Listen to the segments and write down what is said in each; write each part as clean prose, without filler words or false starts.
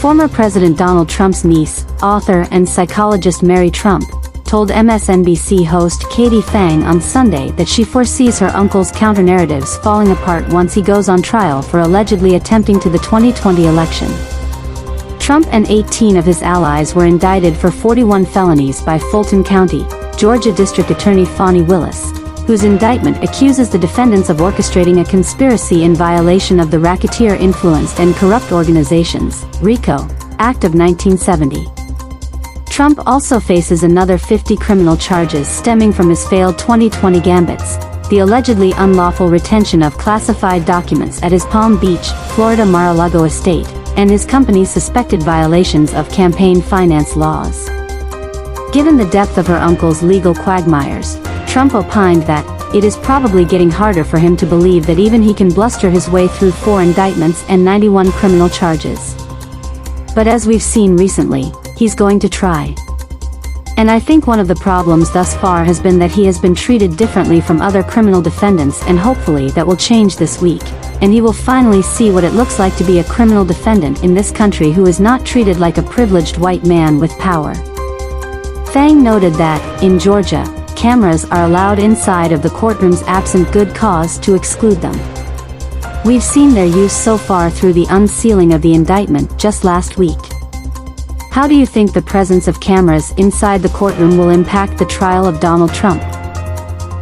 Former President Donald Trump's niece, author and psychologist Mary Trump, told MSNBC host Katie Phang on Sunday that she foresees her uncle's counter-narratives falling apart once he goes on trial for allegedly attempting to the 2020 election. Trump and 18 of his allies were indicted for 41 felonies by Fulton County, Georgia District Attorney Fani Willis, whose indictment accuses the defendants of orchestrating a conspiracy in violation of the Racketeer Influenced and Corrupt Organizations (RICO) Act of 1970. Trump also faces another 50 criminal charges stemming from his failed 2020 gambits, the allegedly unlawful retention of classified documents at his Palm Beach, Florida Mar-a-Lago estate, and his company's suspected violations of campaign finance laws. Given the depth of her uncle's legal quagmires, Trump opined that it is probably getting harder for him to believe that even he can bluster his way through 4 indictments and 91 criminal charges. But as we've seen recently, he's going to try. And I think one of the problems thus far has been that he has been treated differently from other criminal defendants, and hopefully that will change this week, and he will finally see what it looks like to be a criminal defendant in this country who is not treated like a privileged white man with power. Phang noted that, in Georgia, cameras are allowed inside of the courtrooms absent good cause to exclude them. We've seen their use so far through the unsealing of the indictment just last week. How do you think the presence of cameras inside the courtroom will impact the trial of Donald Trump?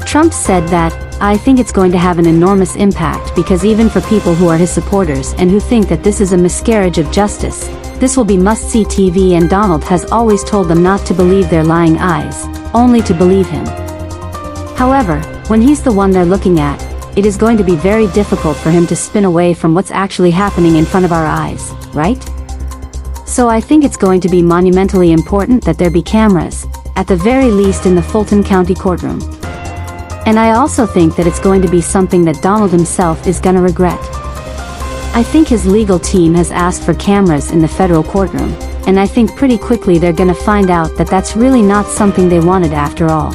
Trump said that, "I think it's going to have an enormous impact because even for people who are his supporters and who think that this is a miscarriage of justice, this will be must-see TV, and Donald has always told them not to believe their lying eyes, only to believe him." However, when he's the one they're looking at, it is going to be very difficult for him to spin away from what's actually happening in front of our eyes, right? So I think it's going to be monumentally important that there be cameras, at the very least in the Fulton County courtroom. And I also think that it's going to be something that Donald himself is gonna regret. I think his legal team has asked for cameras in the federal courtroom, and I think pretty quickly they're gonna find out that that's really not something they wanted after all.